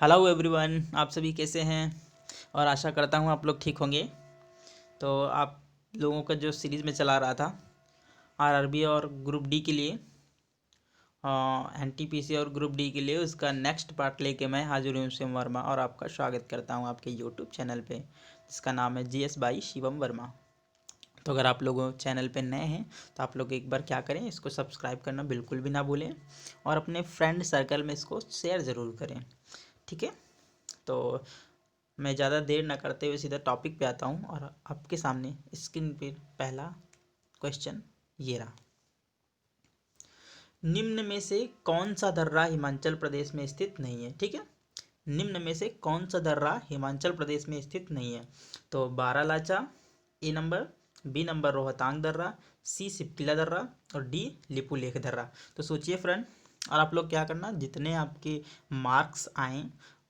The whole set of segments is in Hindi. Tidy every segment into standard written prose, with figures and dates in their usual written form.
हेलो एवरीवन, आप सभी कैसे हैं। और आशा करता हूँ आप लोग ठीक होंगे। तो आप लोगों का जो सीरीज़ में चला रहा था आरआरबी और ग्रुप डी के लिए, एनटीपीसी और ग्रुप डी के लिए, उसका नेक्स्ट पार्ट लेके मैं हाजिर हूँ शिवम वर्मा, और आपका स्वागत करता हूँ आपके यूट्यूब चैनल पे जिसका नाम है जीएस बाई शिवम वर्मा। तो अगर आप लोग चैनल पे नए हैं तो आप लोग एक बार क्या करें, इसको सब्सक्राइब करना बिल्कुल भी ना भूलें और अपने फ्रेंड सर्कल में इसको शेयर ज़रूर करें, ठीक है। तो मैं ज़्यादा देर ना करते हुए सीधा टॉपिक पे आता हूँ और आपके सामने स्क्रीन पे पहला क्वेश्चन ये रहा। निम्न में से कौन सा दर्रा हिमाचल प्रदेश में स्थित नहीं है, ठीक है। निम्न में से कौन सा दर्रा हिमाचल प्रदेश में स्थित नहीं है। तो बारालाचा ए नंबर, बी नंबर रोहतांग दर्रा, सी सिपकिला दर्रा और डी लिपुलेख दर्रा। तो सोचिए फ्रेंड, और आप लोग क्या करना, जितने आपके मार्क्स आए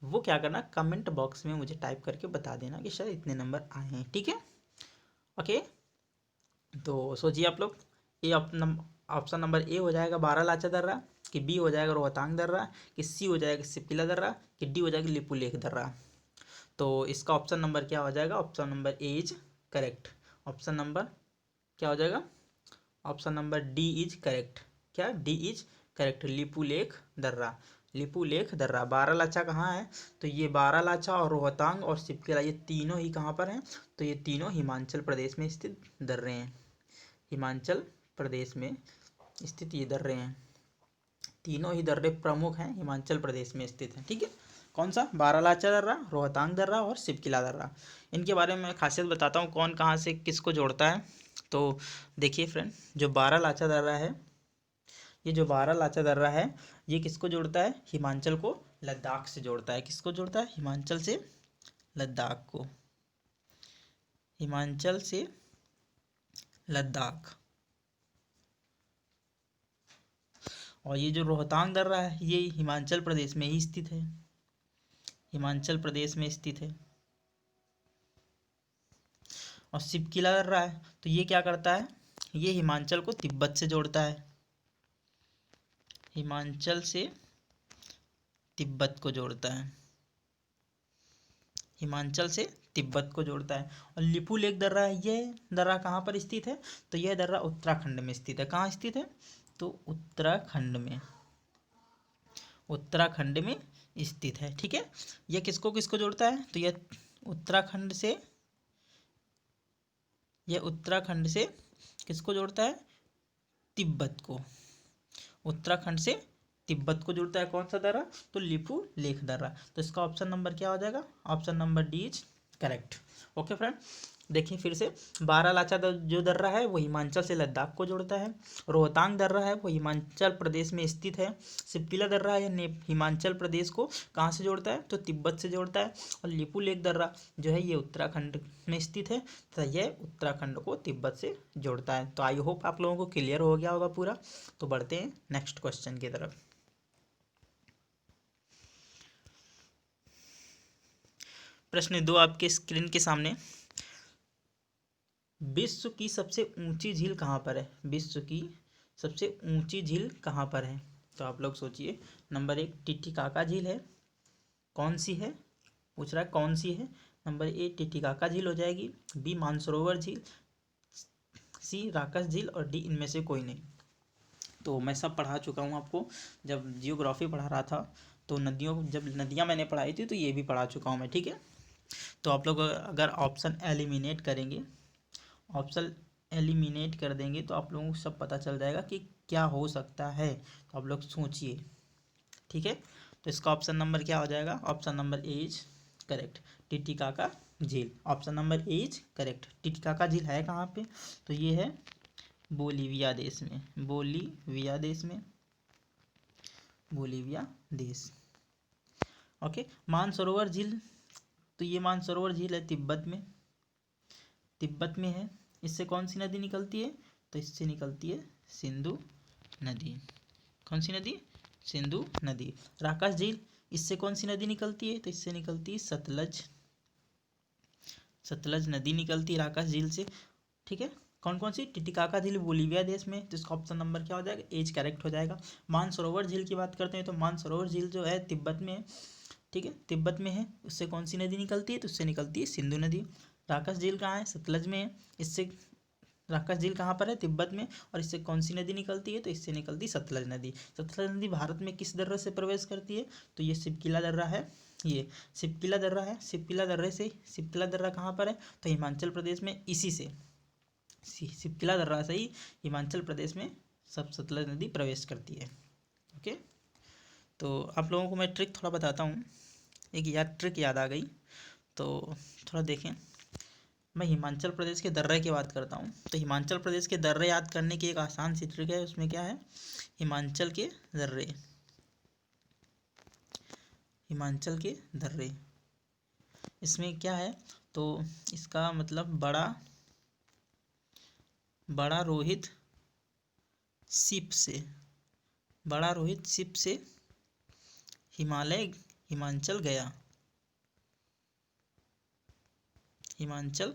वो क्या करना, कमेंट बॉक्स में मुझे टाइप करके बता देना कि शायद इतने नंबर आए हैं, ठीक है। ओके, तो सोचिए आप लोग, ये ऑप्शन नंबर ए हो जाएगा बारालाचा दर्रा, कि बी हो जाएगा रोहतांग दर्रा, कि सी हो जाएगा सिपकिला दर्रा, कि डी हो जाएगा लिपुलेख दर्रा। तो इसका ऑप्शन नंबर क्या हो जाएगा, option number A is correct. Option number क्या हो जाएगा, option number D is correct. क्या, डी इज करेक्ट, लिपुलेख दर्रा। लिपुलेख दर्रा, बारालाचा कहाँ है, तो ये बारालाचा और रोहतांग और सिपकिला ये तीनों ही कहाँ पर हैं, तो ये तीनों हिमाचल प्रदेश में स्थित दर्रे हैं। हिमाचल प्रदेश में स्थित ये दर्रे हैं, तीनों ही दर्रे प्रमुख हैं, हिमाचल प्रदेश में स्थित हैं, ठीक है। कौन सा, बारालाचा दर्रा, रोहतांग दर्रा और सिपकिला दर्रा। इनके बारे में खासियत बताता हूँ, कौन कहाँ से किसको जोड़ता है। तो देखिए फ्रेंड, जो बारालाचा दर्रा है, ये जो बारालाचा दर्रा है ये किसको जोड़ता है, हिमाचल को लद्दाख से जोड़ता है। किसको जोड़ता है, हिमाचल से लद्दाख को, हिमाचल से लद्दाख। और ये जो रोहतांग दर्रा है ये हिमाचल प्रदेश में ही स्थित है, हिमाचल प्रदेश में स्थित है। और सिपकिला दर्रा है तो ये क्या करता है, ये हिमाचल को तिब्बत से जोड़ता है, हिमाचल से तिब्बत को जोड़ता है, हिमाचल से तिब्बत को जोड़ता है। और लिपुलेख दर्रा है, ये दर्रा कहाँ पर स्थित है, तो यह दर्रा उत्तराखंड में स्थित है। कहाँ स्थित है, तो उत्तराखंड में, उत्तराखंड में स्थित है, ठीक है। यह किसको किसको जोड़ता है, तो यह उत्तराखंड से, यह उत्तराखंड से किसको जोड़ता है, तिब्बत को, उत्तराखंड से तिब्बत को जोड़ता है। कौन सा दर्रा, तो लिपुलेख दर्रा। तो इसका ऑप्शन नंबर क्या हो जाएगा, option number D is correct. Okay friend, देखिए फिर से, बारालाचा जो दर्रा है वो हिमाचल से लद्दाख को जोड़ता है, रोहतांग दर्रा है वो हिमाचल प्रदेश में स्थित है, सिपकिला दर्रा है हिमाचल प्रदेश को कहाँ से जोड़ता है, तो तिब्बत से जोड़ता है, और लिपुलेख दर्रा जो है ये उत्तराखंड में स्थित है तथा यह उत्तराखंड को तिब्बत से जोड़ता है। तो आई होप आप लोगों को क्लियर हो गया होगा पूरा। तो बढ़ते हैं नेक्स्ट क्वेश्चन की तरफ। प्रश्न 2 आपके स्क्रीन के सामने, विश्व की सबसे ऊंची झील कहाँ पर है, विश्व की सबसे ऊंची झील कहाँ पर है। तो आप लोग सोचिए, नंबर 1 टिटिकाका झील है, कौन सी है, पूछ रहा है कौन सी है। नंबर ए टिटिकाका झील हो जाएगी, बी मानसरोवर झील, सी राकस झील और डी इनमें से कोई नहीं। तो मैं सब पढ़ा चुका हूँ आपको, जब जियोग्राफी पढ़ा रहा था तो नदियों, जब नदियाँ मैंने पढ़ाई थी तो ये भी पढ़ा चुका हूँ मैं, ठीक है। तो आप लोग अगर ऑप्शन एलिमिनेट करेंगे, ऑप्शन एलिमिनेट कर देंगे तो आप लोगों को सब पता चल जाएगा कि क्या हो सकता है। तो आप लोग सोचिए, ठीक है। तो इसका ऑप्शन नंबर क्या हो जाएगा, option number A is correct, Titicaca झील। Option number A is correct. Titicaca झील है कहाँ पे, तो ये है बोलीविया देश में, बोलीविया देश में, बोलीविया देश। ओके, मानसरोवर झील, तो ये मानसरोवर झील है तिब्बत में, तिब्बत में है। इससे कौन सी नदी निकलती है, तो इससे निकलती है सिंधु नदी। कौन सी नदी, सिंधु नदी। राकास झील, इससे कौन सी नदी निकलती है, तो इससे निकलती है सतलज, सतलज नदी निकलती है राकास झील से, ठीक है। कौन कौन सी, टिटिकाका झील बोलीविया देश में, तो इसका ऑप्शन नंबर क्या हो जाएगा, एज करेक्ट हो जाएगा। मानसरोवर झील की बात करते हैं तो मानसरोवर झील जो है तिब्बत में, ठीक है, तिब्बत में है। उससे कौन सी नदी निकलती है? तो उससे निकलती है सिंधु नदी। राकस झील कहाँ है? सतलज में है। इससे राकस झील कहाँ पर है? तिब्बत में। और इससे कौन सी नदी निकलती है? तो इससे निकलती सतलज नदी। सतलज नदी भारत में किस दर्रे से प्रवेश करती है? तो ये शिवकिला दर्रा है। ये शिवकिला दर्रा है। शिवकिला दर्रे से, शिवकिला दर्रा कहाँ पर है? तो हिमाचल प्रदेश में। इसी से शिवकिला दर्रा से ही हिमाचल प्रदेश में सब सतलज नदी प्रवेश करती है। ओके, तो आप लोगों को मैं ट्रिक थोड़ा बताता हूँ। एक ट्रिक याद आ गई, तो थोड़ा देखें। मैं हिमाचल प्रदेश के दर्रे की बात करता हूँ। तो हिमाचल प्रदेश के दर्रे याद करने की एक आसान सी ट्रिक है। उसमें क्या है? हिमाचल के दर्रे, हिमाचल के दर्रे, इसमें क्या है? तो इसका मतलब बड़ा रोहित सीप से, बड़ा रोहित सीप से हिमाचल गया, हिमाचल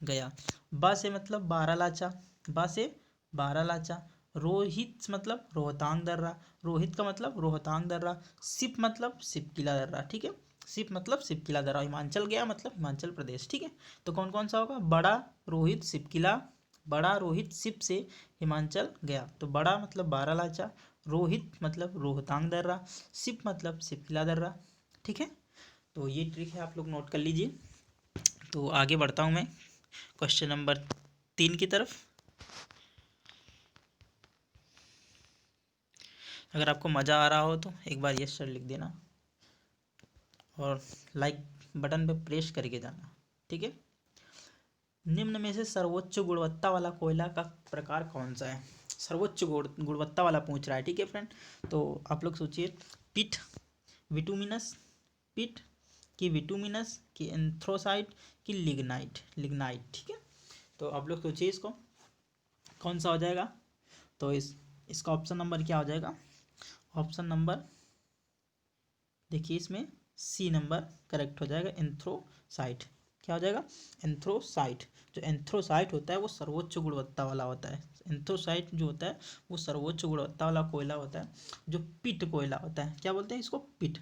गया। बा से मतलब बारालाचा, बा से बारालाचा। रोहित मतलब रोहतांग दर्रा, रोहित का मतलब रोहतांग दर्रा। सिप मतलब सिपकिला दर्रा। ठीक है, सिप मतलब सिपकिला दर्रा। हिमाचल गया मतलब हिमाचल प्रदेश। ठीक है, तो कौन कौन सा होगा? बड़ा रोहित सिपकिला, बड़ा रोहित सिप से हिमाचल गया। तो बड़ा मतलब बारालाचा, रोहित मतलब रोहतांग दर्रा, सिप मतलब सिपकिला दर्रा। ठीक है, तो ये ट्रिक है, आप लोग नोट कर लीजिए। तो आगे बढ़ता हूँ मैं क्वेश्चन नंबर 3 की तरफ। अगर आपको मज़ा आ रहा हो तो एक बार यस सर लिख देना और लाइक बटन पे प्रेस करके जाना। ठीक है, निम्न में से सर्वोच्च गुणवत्ता वाला कोयला का प्रकार कौन सा है? सर्वोच्च गुणवत्ता वाला पूछ रहा है। ठीक है फ्रेंड, तो आप लोग सोचिए, पिट, विटुमिनस, पिट कि विटुमिनस कि एंथ्रोसाइट कि लिग्नाइट, लिग्नाइट। ठीक है, तो आप लोग सोचिए इसको कौन सा हो जाएगा। तो इसका ऑप्शन नंबर क्या हो जाएगा? ऑप्शन नंबर देखिए, इसमें सी नंबर करेक्ट हो जाएगा, एंथ्रोसाइट। क्या हो जाएगा? एंथ्रोसाइट। जो एंथ्रोसाइट होता है वो सर्वोच्च गुणवत्ता वाला होता है। एंथ्रोसाइट जो होता है वो सर्वोच्च गुणवत्ता वाला कोयला होता है। जो पिट कोयला होता है, क्या बोलते हैं इसको? पिट।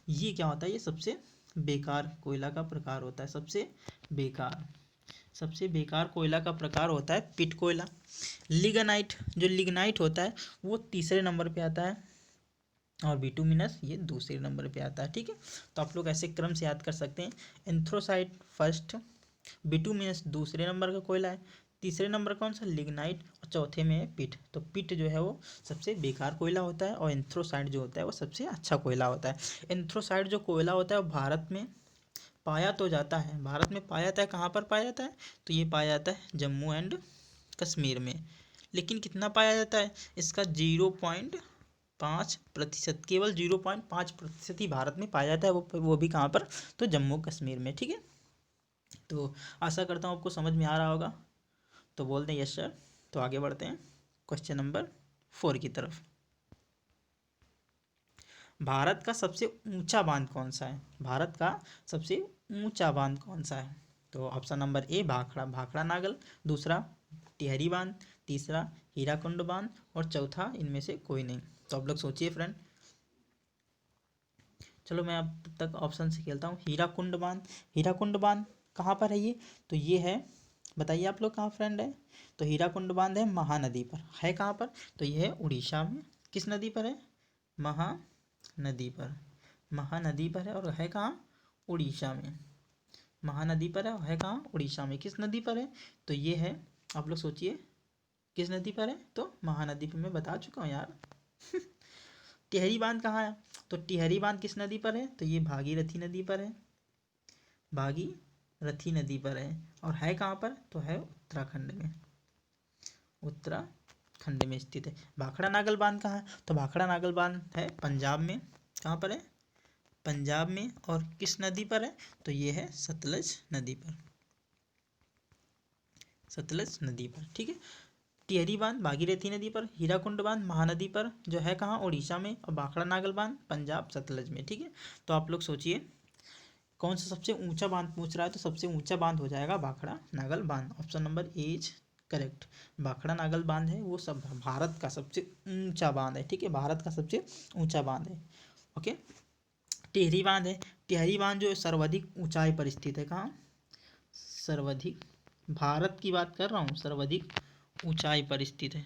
ये क्या होता है? ये सबसे बेकार कोयला का प्रकार होता है। सबसे बेकार कोयला का प्रकार होता है पिट कोयला। लिग्नाइट, जो लिग्नाइट होता है वो तीसरे नंबर पे आता है और बिटुमिनस ये दूसरे नंबर पे आता है। ठीक है, तो आप लोग ऐसे क्रम से याद कर सकते हैं। एंथ्रोसाइट फर्स्ट, बिटुमिनस दूसरे नंबर का कोयला है, तीसरे नंबर कौन सा? लिग्नाइट, और चौथे में है पिट। तो पिट जो है वो सबसे बेकार कोयला होता है और एंथ्रोसाइट जो होता है वो सबसे अच्छा कोयला होता है। एंथ्रोसाइट जो कोयला होता है वो भारत में पाया तो जाता है, भारत में पाया जाता है। कहाँ पर पाया जाता है? तो ये पाया जाता है जम्मू एंड कश्मीर में। लेकिन कितना पाया जाता है? इसका 0.5%, केवल 0.5% ही भारत में पाया जाता है। वो भी कहाँ पर? तो जम्मू कश्मीर में। ठीक है, तो आशा करता हूँ आपको समझ में आ रहा होगा। तो बोल दें यस सर। तो आगे बढ़ते हैं क्वेश्चन नंबर 4 की तरफ। भारत का सबसे ऊंचा बांध कौन सा है? भारत का सबसे ऊंचा बांध कौन सा है? तो option number A Bhakra, Bhakra Nangal. दूसरा टिहरी बांध, तीसरा हीराकुंड बांध, और चौथा इनमें से कोई नहीं। तो आप लोग सोचिए फ्रेंड। चलो मैं अब तक ऑप्शन से खेलता हूँ। हीराकुंड बांध, हीराकुंड बांध कहाँ पर है ये? तो ये है, बताइए आप लोग कहाँ फ्रेंड है? तो हीराकुंड बांध है महानदी पर। है कहाँ पर? तो ये है उड़ीसा में। किस नदी पर है? महानदी पर, महानदी पर है। और है कहाँ? उड़ीसा में। महानदी पर है और है कहाँ? उड़ीसा में। किस नदी पर है? तो ये है, आप लोग सोचिए किस नदी पर है? तो महानदी पर। मैं बता चुका हूँ यार। टिहरी बांध कहाँ है? तो टिहरी बांध किस नदी पर है? तो ये भागीरथी नदी पर है, भागीरथी नदी पर है। और है कहाँ पर? तो है उत्तराखंड में, उत्तराखंड में स्थित है। भाखड़ा नागल बांध कहाँ है? तो भाखड़ा नागल बांध है पंजाब में। कहाँ पर है? पंजाब में। और किस नदी पर है? तो ये है सतलज नदी पर, सतलज नदी पर। ठीक है, टिहरी बांध भागीरथी नदी पर, हीराकुंड बांध महानदी पर, जो है कहाँ? उड़ीसा में। और भाखड़ा नागल बांध पंजाब सतलज में। ठीक है, तो आप लोग सोचिए कौन सा सबसे ऊंचा बांध पूछ रहा है। तो सबसे ऊंचा बांध हो जाएगा भाखड़ा नागल बांध। Option number A is correct. Bhakra Nangal बांध है वो सब भारत का सबसे ऊंचा बांध है। ठीक है, भारत का सबसे ऊंचा बांध है। ओके, टिहरी बांध है। टिहरी बांध जो सर्वाधिक ऊंचाई पर स्थित है, कहाँ? सर्वाधिक, भारत की बात कर रहा हूँ, सर्वाधिक ऊंचाई पर स्थित है।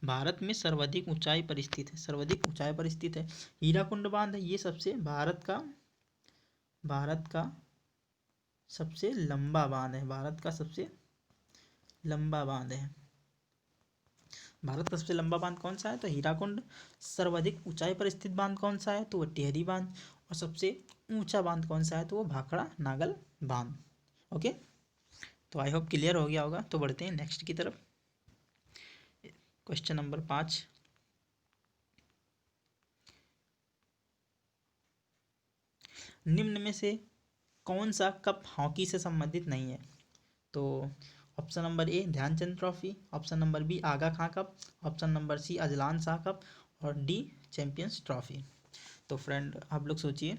भारत में सर्वाधिक ऊंचाई पर स्थित है, सर्वाधिक ऊंचाई पर स्थित है। हीराकुंड बांध है, ये सबसे भारत का सबसे लंबा बांध है। भारत का सबसे लंबा बांध है। भारत का सबसे लंबा बांध कौन सा है? तो हीराकुंड। सर्वाधिक ऊंचाई पर स्थित बांध कौन सा है? तो वो टिहरी बांध। और सबसे ऊंचा बांध कौन सा है? तो वो भाखड़ा नागल बांध। ओके, तो आई होप क्लियर हो गया होगा। तो बढ़ते हैं नेक्स्ट की तरफ। क्वेश्चन नंबर 5, निम्न में से कौन सा कप हॉकी से संबंधित नहीं है? तो option number A Dhyan Chand trophy, option number B Aga Khan cup, option number C Azlan Shah cup, और डी चैंपियंस ट्रॉफी। तो फ्रेंड आप लोग सोचिए,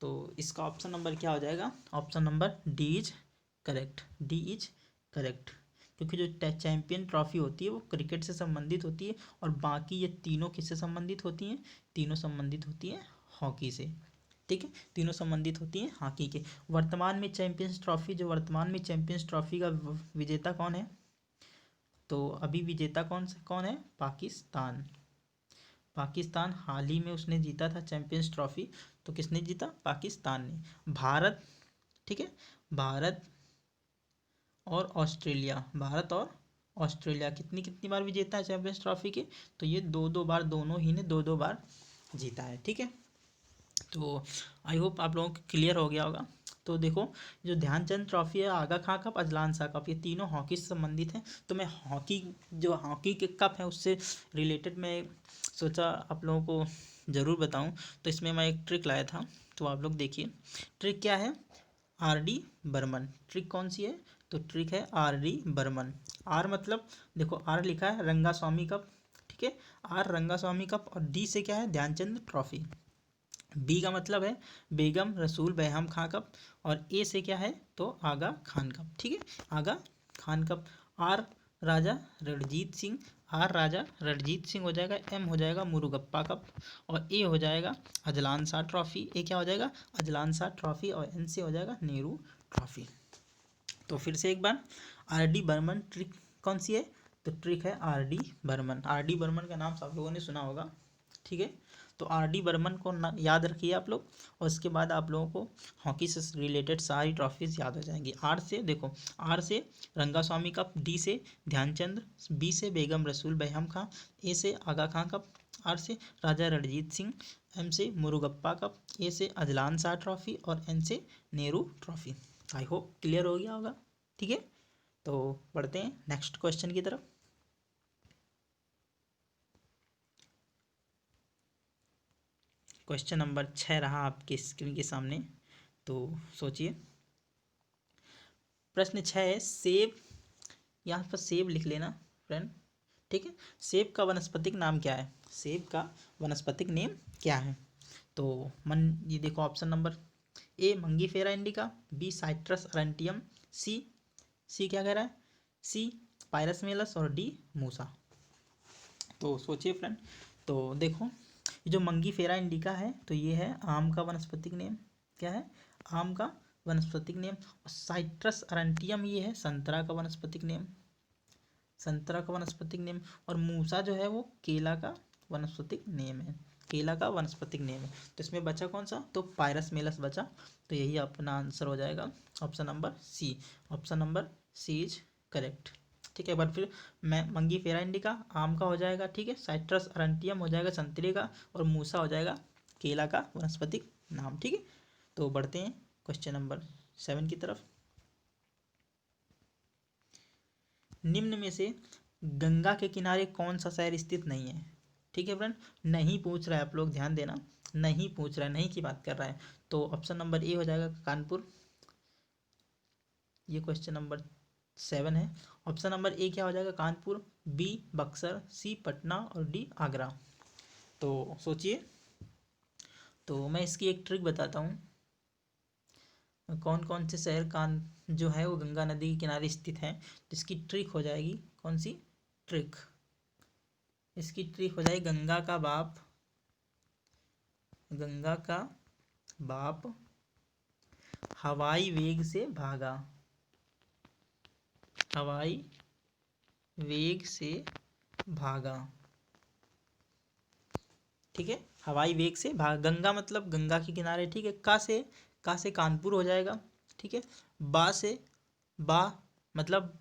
तो इसका ऑप्शन नंबर क्या हो जाएगा? Option number D is correct. D is correct, क्योंकि जो चैंपियन ट्रॉफी होती है वो क्रिकेट से संबंधित होती है, और बाकी ये तीनों किससे संबंधित होती हैं? तीनों संबंधित होती हैं हॉकी से। ठीक है, तीनों संबंधित होती हैं हॉकी के। वर्तमान में चैंपियंस ट्रॉफी, जो वर्तमान में चैंपियंस ट्रॉफी का विजेता कौन है? तो अभी विजेता कौन है? पाकिस्तान। पाकिस्तान हाल ही में उसने जीता था चैंपियंस ट्रॉफी। तो किसने जीता? पाकिस्तान ने। भारत, ठीक है, भारत और ऑस्ट्रेलिया, भारत और ऑस्ट्रेलिया कितनी कितनी बार विजेता है चैंपियंस ट्रॉफी के? तो ये दो दो बार, दोनों ही ने दो दो बार जीता है। ठीक है, तो आई होप आप लोगों को क्लियर हो गया होगा। तो देखो, जो ध्यानचंद ट्रॉफी है, आगा Khan cup, Azlan Shah cup, ये तीनों हॉकी से संबंधित हैं। तो मैं हॉकी, जो हॉकी के कप है उससे रिलेटेड मैं सोचा आप लोगों को ज़रूर बताऊं। तो इसमें मैं एक ट्रिक लाया था, तो आप लोग देखिए ट्रिक क्या है। R D Burman. ट्रिक कौन सी है? तो ट्रिक है आर डी बर्मन। आर मतलब, देखो आर लिखा है रंगास्वामी कप, ठीक है, आर रंगास्वामी कप, और डी से क्या है? ध्यानचंद ट्रॉफी। बी का मतलब है बेगम रसूल बेगम खां कप, और ए से क्या है? तो आगा खान कप। ठीक है, Aga Khan cup. R Raja Ranjit Singh, R Raja Ranjit Singh हो जाएगा, एम हो जाएगा मुरुगप्पा कप, और ए हो जाएगा अजलान शाह ट्रॉफी। ए क्या हो जाएगा? अजलान शाह ट्रॉफी, और एन से हो जाएगा नेहरू ट्रॉफी। तो फिर से एक बार, आर डी बर्मन ट्रिक कौन सी है? तो ट्रिक है R D Burman. R D Burman का नाम सब लोगों ने सुना होगा। ठीक है, तो आर डी बर्मन को याद रखिए आप लोग, और उसके बाद आप लोगों को हॉकी से रिलेटेड सारी ट्रॉफीज याद हो जाएंगी। आर से देखो, आर से रंगास्वामी कप, डी से ध्यानचंद, बी से बेगम रसूल बेगम खां, ए से आगा खां कप, आर से राजा रणजीत सिंह, एम से मुरुगप्पा कप, ए से अजलान शाह ट्रॉफी, और एन से Nehru trophy. I hope clear हो गया होगा। ठीक है, तो बढ़ते हैं नेक्स्ट क्वेश्चन की तरफ। क्वेश्चन नंबर 6 रहा आपके स्क्रीन के सामने, तो सोचिए। प्रश्न 6 है, सेब, यहाँ पर सेब लिख लेना फ्रेंड। ठीक है, सेब का वनस्पतिक नाम क्या है? सेब का वनस्पतिक नेम क्या है? तो ये देखो, option number A Mangifera indica, B citrus aurantium, C क्या कह रहा है? सी पायरसमेलस, और डी मूसा। तो सोचिए फ्रेंड, तो देखो, ये जो मंगीफेरा इंडिका है, तो ये है आम का वनस्पतिक नेम। क्या है? आम का वनस्पतिक नेम। और साइट्रस अरेंटियम ये है संतरा का वनस्पतिक नेम, संतरा का वनस्पतिक नेम। और मूसा जो है वो केला का वनस्पतिक नेम है, केला का वनस्पतिक नेम है। तो इसमें बचा कौन सा? तो पायरसमेलस बचा। तो यही अपना आंसर हो जाएगा option number C. Option number C is correct. ठीक है, एक बार फिर, मैं मंगीफेरा इंडिका आम का हो जाएगा, ठीक है, साइट्रस अरेंटियम हो जाएगा संतरे का, और मूसा हो जाएगा केला का वनस्पतिक नाम। ठीक है, तो बढ़ते हैं क्वेश्चन नंबर 7 की तरफ। निम्न में से गंगा के किनारे कौन सा शहर स्थित नहीं है? ठीक है फ्रेंड, नहीं पूछ रहा है, आप लोग ध्यान देना, नहीं पूछ रहा है, नहीं की बात कर रहा है। तो ऑप्शन नंबर ए हो जाएगा कानपुर। ये क्वेश्चन नंबर 7 है। ऑप्शन नंबर ए क्या हो जाएगा? कानपुर, बी बक्सर, सी पटना, और डी आगरा। तो सोचिए, तो मैं इसकी एक ट्रिक बताता हूँ। कौन कौन से शहर कान जो है वो गंगा नदी के किनारे स्थित हैं, तो इसकी ट्रिक हो जाएगी, कौन सी ट्रिक? इसकी ट्रिक हो जाएगी गंगा का बाप, गंगा का बाप हवाई वेग से भागा, हवाई वेग से भागा। ठीक है, हवाई वेग से भाग। गंगा मतलब गंगा के किनारे। ठीक है, का से कानपुर हो जाएगा। ठीक है, बा से बा मतलब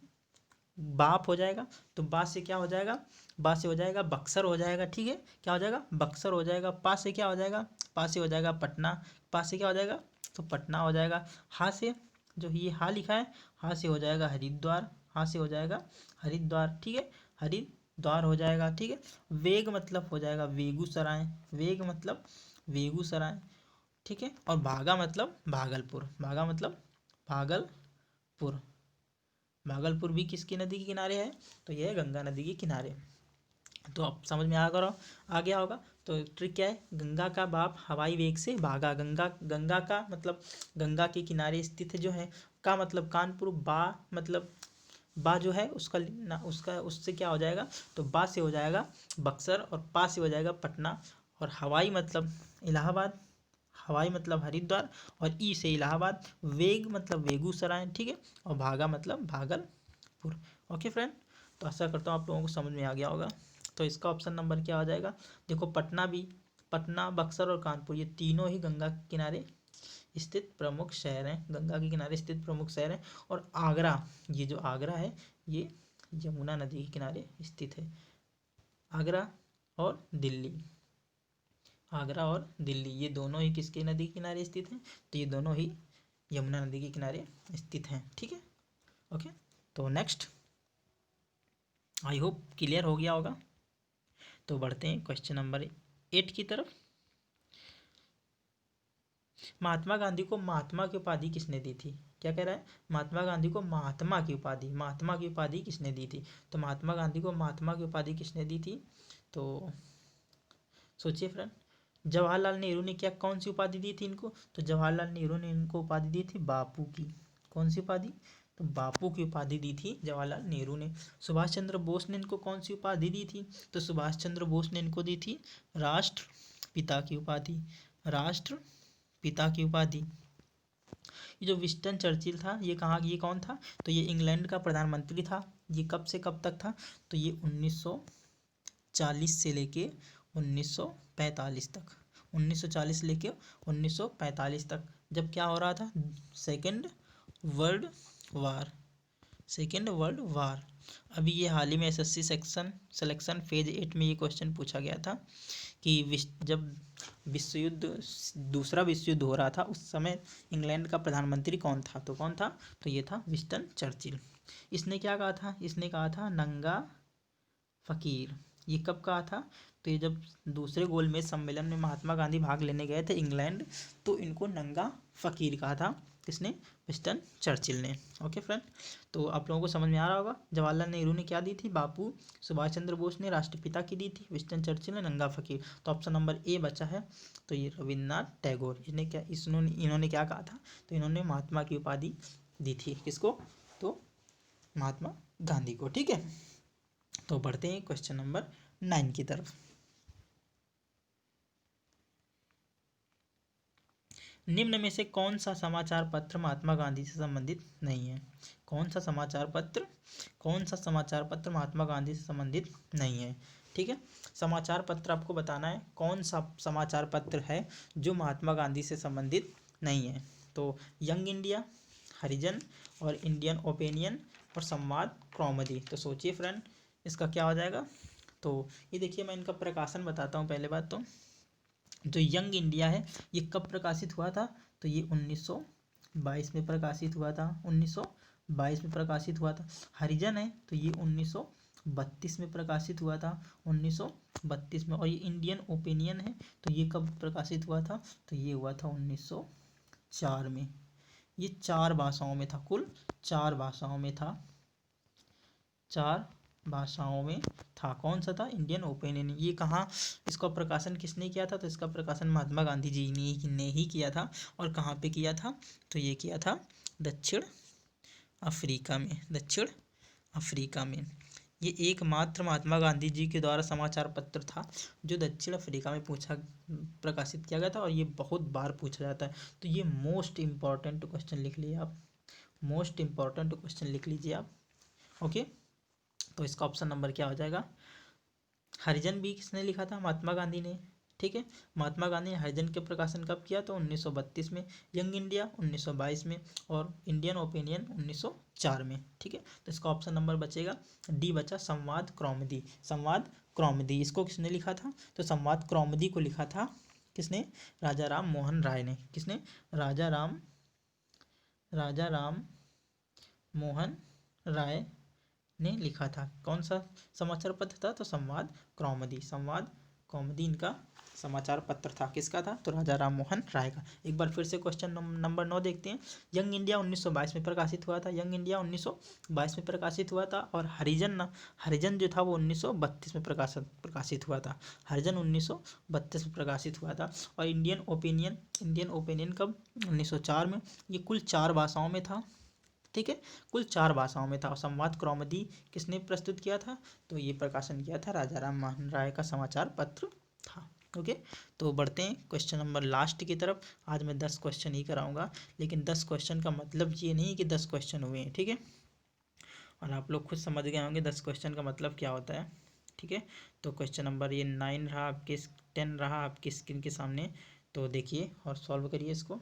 बाप हो जाएगा, तो बा से क्या हो जाएगा, बा से हो जाएगा बक्सर हो जाएगा। ठीक है, क्या हो जाएगा, बक्सर हो जाएगा। पा से क्या हो जाएगा, पा से हो जाएगा पटना। पा से क्या हो जाएगा, तो पटना हो जाएगा। हा से, जो ये हा लिखा है, हा से हो जाएगा हरिद्वार, हा से हो जाएगा हरिद्वार। ठीक है, हरिद्वार हो जाएगा। ठीक है, वेग मतलब हो जाएगा बेगूसराय, वेग मतलब बेगूसराय। ठीक है, और भागा मतलब भागलपुर, भागा मतलब भागलपुर। भागलपुर भी किसकी नदी के किनारे है, तो यह है गंगा नदी के किनारे। तो अब समझ में आ गया होगा। तो ट्रिक क्या है, गंगा का बाप हवाई वेग से भागा। गंगा, गंगा का मतलब गंगा के किनारे स्थित जो है, का मतलब कानपुर, बा मतलब बा जो है उसका उसका उससे क्या हो जाएगा, तो बा से हो जाएगा बक्सर, और पा से हो जाएगा पटना, और हवाई मतलब इलाहाबाद, हवाई मतलब हरिद्वार, और ई से इलाहाबाद, वेग मतलब बेगूसराय। ठीक है, और भागा मतलब भागलपुर। ओके फ्रेंड, तो आशा करता हूँ आप लोगों को समझ में आ गया होगा। तो इसका ऑप्शन नंबर क्या हो जाएगा, देखो पटना भी, पटना, बक्सर और कानपुर ये तीनों ही गंगा के किनारे स्थित प्रमुख शहर हैं, गंगा के किनारे स्थित प्रमुख शहर हैं। और आगरा, ये जो आगरा है ये यमुना नदी के किनारे स्थित है। आगरा और दिल्ली, आगरा और दिल्ली ये दोनों ही किसके नदी के किनारे स्थित हैं, तो ये दोनों ही यमुना नदी के किनारे स्थित हैं। ठीक है, ओके। तो नेक्स्ट, आई होप क्लियर हो गया होगा। तो बढ़ते हैं क्वेश्चन नंबर 8 की तरफ। महात्मा गांधी को महात्मा की उपाधि किसने दी थी, क्या कह रहा है, महात्मा गांधी को महात्मा की उपाधि, महात्मा की उपाधि किसने दी थी। तो महात्मा गांधी को महात्मा की उपाधि किसने दी थी, तो सोचिए फ्रेंड। जवाहरलाल नेहरू ने क्या, कौन सी उपाधि दी थी इनको, तो जवाहरलाल नेहरू ने इनको उपाधि दी थी बापू की। कौन सी उपाधि, तो बापू की उपाधि दी थी जवाहरलाल नेहरू ने। सुभाष चंद्र बोस ने इनको कौन सी उपाधि दी थी, तो सुभाष चंद्र बोस ने इनको दी थी राष्ट्रपिता की उपाधि, राष्ट्रपिता की उपाधि। ये जो विंस्टन चर्चिल था, ये कहाँ, ये कौन था, तो ये इंग्लैंड का प्रधानमंत्री था। ये कब से कब तक था, तो ये 1940 से लेके 1945 तक, 1940 से लेके 1945 तक, जब क्या हो रहा था, second world war, second world war. अभी ये हाल ही में एसएससी सेक्शन सिलेक्शन फेज 8 में ये क्वेश्चन पूछा गया था कि जब विश्व युद्ध, दूसरा विश्व युद्ध हो रहा था, उस समय इंग्लैंड का प्रधानमंत्री कौन था, तो कौन था, तो ये था विंस्टन चर्चिल। इसने क्या कहा था, इसने कहा था नंगा फकीर। ये कब कहा था, तो ये जब दूसरे गोलमेज सम्मेलन में महात्मा गांधी भाग लेने गए थे इंग्लैंड, तो इनको नंगा फकीर कहा था, किसने, विंस्टन चर्चिल ने। ओके फ्रेंड, तो आप लोगों को समझ में आ रहा होगा। जवाहरलाल नेहरू ने क्या दी थी, बापू, सुभाष चंद्र बोस ने राष्ट्रपिता की दी थी, विंस्टन चर्चिल ने नंगा फकीर। तो ऑप्शन नंबर ए बचा है, तो ये रविन्द्रनाथ टैगोर, इन्हें क्या, इन्होंने क्या कहा था, तो इन्होंने महात्मा की उपाधि दी थी, किसको, तो महात्मा गांधी को। ठीक है, तो बढ़ते हैं क्वेश्चन नंबर 9 की तरफ। निम्न में से कौन सा समाचार पत्र महात्मा गांधी से संबंधित नहीं है, कौन सा समाचार पत्र, कौन सा समाचार पत्र महात्मा गांधी से संबंधित नहीं है। ठीक है, समाचार पत्र आपको बताना है कौन सा समाचार पत्र है जो महात्मा गांधी से संबंधित नहीं है। तो यंग इंडिया, हरिजन और इंडियन ओपिनियन और संवाद कौमुदी। तो सोचिए फ्रेंड, इसका क्या हो जाएगा। तो ये देखिए, मैं इनका प्रकाशन बताता हूँ। पहले बात तो जो यंग इंडिया है ये कब प्रकाशित हुआ था, तो ये 1922 में प्रकाशित हुआ था, 1922 में प्रकाशित हुआ था। हरिजन है तो ये 1932 में प्रकाशित हुआ था, 1932 में। और ये इंडियन ओपिनियन है तो ये कब प्रकाशित हुआ था, तो ये हुआ था 1904 में। ये 4 भाषाओं में था, कुल 4 भाषाओं में था, 4 भाषाओं में था। कौन सा था, इंडियन ओपिनियन। ये कहाँ, इसका प्रकाशन किसने किया था, तो इसका प्रकाशन महात्मा गांधी जी ने ही किया था। और कहाँ पे किया था, तो ये किया था दक्षिण अफ्रीका में, दक्षिण अफ्रीका में। ये एकमात्र महात्मा गांधी जी के द्वारा समाचार पत्र था जो दक्षिण अफ्रीका में प्रकाशित किया गया था, और ये बहुत बार पूछा जाता है। तो ये मोस्ट इम्पॉर्टेंट क्वेश्चन लिख लीजिए आप, मोस्ट इम्पॉर्टेंट क्वेश्चन लिख लीजिए आप। ओके, तो इसका ऑप्शन नंबर क्या हो जाएगा? हरिजन भी किसने लिखा था? महात्मा गांधी ने। ठीक है, महात्मा गांधी ने हरिजन के प्रकाशन कब किया? तो 1932 में, यंग इंडिया 1922 में, और इंडियन ओपिनियन 1904 में। ठीक है, तो इसका ऑप्शन नंबर बचेगा डी बचा, संवाद कौमुदी। संवाद कौमुदी इसको किसने लिखा था? तो संवाद कौमुदी को लिखा था किसने? राजा राम मोहन राय ने। किसने? राजा राम मोहन राय ने लिखा था। कौन सा समाचार पत्र था? तो संवाद कौमुदी। संवाद कौमुदी इनका समाचार पत्र था। किसका था? तो राजा राम मोहन राय का। एक बार फिर से क्वेश्चन नंबर 9 देखते हैं। यंग इंडिया 1922 में प्रकाशित हुआ था। यंग इंडिया 1922 में प्रकाशित हुआ था, और हरिजन जो था वो 1932 में प्रकाशित हुआ था। हरिजन 1932 में प्रकाशित हुआ था। और इंडियन ओपिनियन कब? 1904 में। ये कुल 4 भाषाओं में था। ठीक है, कुल 4 भाषाओं में था। और संवाद कौमुदी किसने प्रस्तुत किया था? तो ये प्रकाशन किया था राजा राम मोहन राय का समाचार पत्र था। ओके, तो बढ़ते हैं क्वेश्चन नंबर लास्ट की तरफ। आज मैं 10 क्वेश्चन ही कराऊंगा, लेकिन 10 क्वेश्चन का मतलब ये नहीं कि 10 क्वेश्चन हुए हैं। ठीक है, और आप लोग खुद समझ गए होंगे 10 क्वेश्चन का मतलब क्या होता है। ठीक है, तो क्वेश्चन नंबर ये 9 रहा आपके, 10 रहा आपकी स्क्रीन के सामने। तो देखिए और सॉल्व करिए इसको।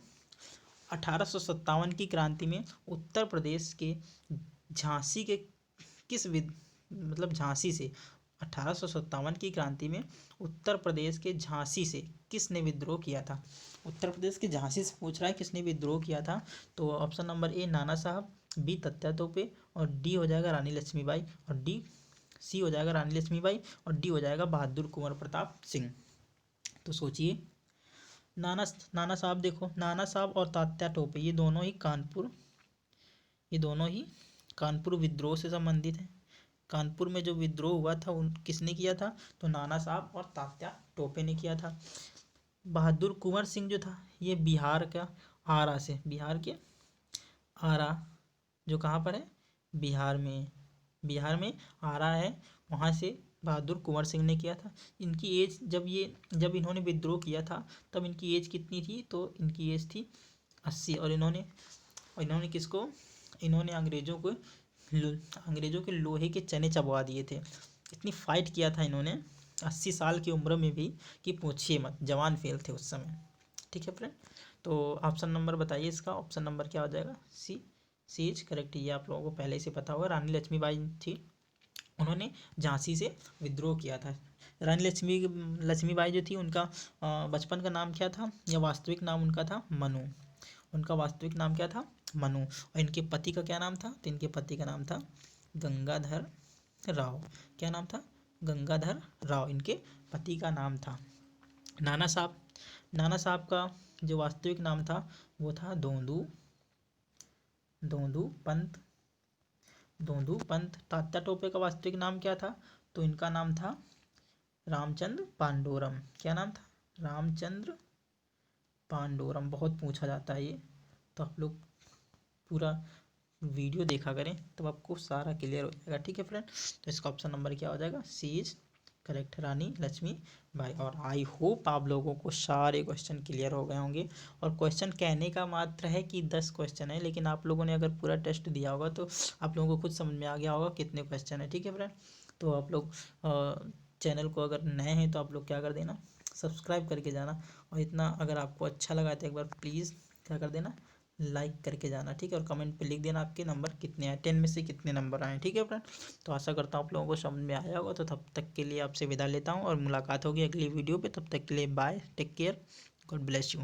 1857 की क्रांति में उत्तर प्रदेश के झांसी के झांसी से 1857 की क्रांति में उत्तर प्रदेश के झांसी से किसने विद्रोह किया था? उत्तर प्रदेश के झांसी से पूछ रहा है किसने विद्रोह किया था। तो ऑप्शन नंबर ए नाना साहब, बी तात्या तोपे, और डी हो जाएगा रानी लक्ष्मीबाई, और डी सी हो जाएगा रानी लक्ष्मीबाई, और डी हो जाएगा बहादुर कुंवर प्रताप सिंह। तो सोचिए। नाना साहब, देखो नाना साहब और तात्या टोपे ये दोनों ही कानपुर विद्रोह से संबंधित हैं। कानपुर में जो विद्रोह हुआ था उन किसने किया था? तो नाना साहब और तात्या टोपे ने किया था। बहादुर कुंवर सिंह जो था ये बिहार के आरा, जो कहाँ पर है? बिहार में आरा है, वहाँ से बहादुर कुंवर सिंह ने किया था। इनकी एज जब इन्होंने विद्रोह किया था तब इनकी एज कितनी थी? तो इनकी एज थी 80। और इन्होंने किसको? इन्होंने अंग्रेज़ों के लोहे के चने चबवा दिए थे। इतनी फाइट किया था इन्होंने 80 साल की उम्र में भी कि पूछिए मत, जवान फेल थे उस समय। ठीक है फ्रेंड, तो ऑप्शन नंबर बताइए इसका। ऑप्शन नंबर क्या हो जाएगा? सी इज करेक्ट। ये आप लोगों को पहले से पता होगा। रानी लक्ष्मीबाई थी, उन्होंने झांसी से विद्रोह किया था। रानी लक्ष्मीबाई जो थी उनका बचपन का नाम क्या था, या वास्तविक नाम उनका था मनु। उनका वास्तविक नाम क्या था? मनु। और इनके पति का क्या नाम था? तो इनके पति का नाम था गंगाधर राव। क्या नाम था? गंगाधर राव इनके पति का नाम था। नाना साहब का जो वास्तविक नाम था वो था दोंदू पंत। तात्या टोपे का वास्तविक नाम क्या था? तो इनका नाम था रामचंद्र पांडोरम। क्या नाम था? रामचंद्र पांडोरम। बहुत पूछा जाता है ये, तो आप लोग पूरा वीडियो देखा करें तब आपको सारा क्लियर हो जाएगा। ठीक है फ्रेंड, तो इसका ऑप्शन नंबर क्या हो जाएगा? सी इज करेक्ट, रानी लक्ष्मीबाई। और आई होप आप लोगों को सारे क्वेश्चन क्लियर हो गए होंगे। और क्वेश्चन कहने का मात्र है कि 10 क्वेश्चन है, लेकिन आप लोगों ने अगर पूरा टेस्ट दिया होगा तो आप लोगों को खुद समझ में आ गया होगा कितने क्वेश्चन है। ठीक है फ्रेंड, तो आप लोग चैनल को अगर नए हैं तो आप लोग क्या कर देना, सब्सक्राइब करके जाना। और इतना अगर आपको अच्छा लगा तो एक बार प्लीज़ क्या कर देना, लाइक करके जाना। ठीक है, और कमेंट पे लिख देना आपके नंबर कितने आए, 10 में से कितने नंबर आए। ठीक है फ्रेंड, तो आशा करता हूँ आप लोगों को समझ में आया होगा। तो तब तक के लिए आपसे विदा लेता हूँ और मुलाकात होगी अगली वीडियो पे। तब तक के लिए bye, take care, God bless you.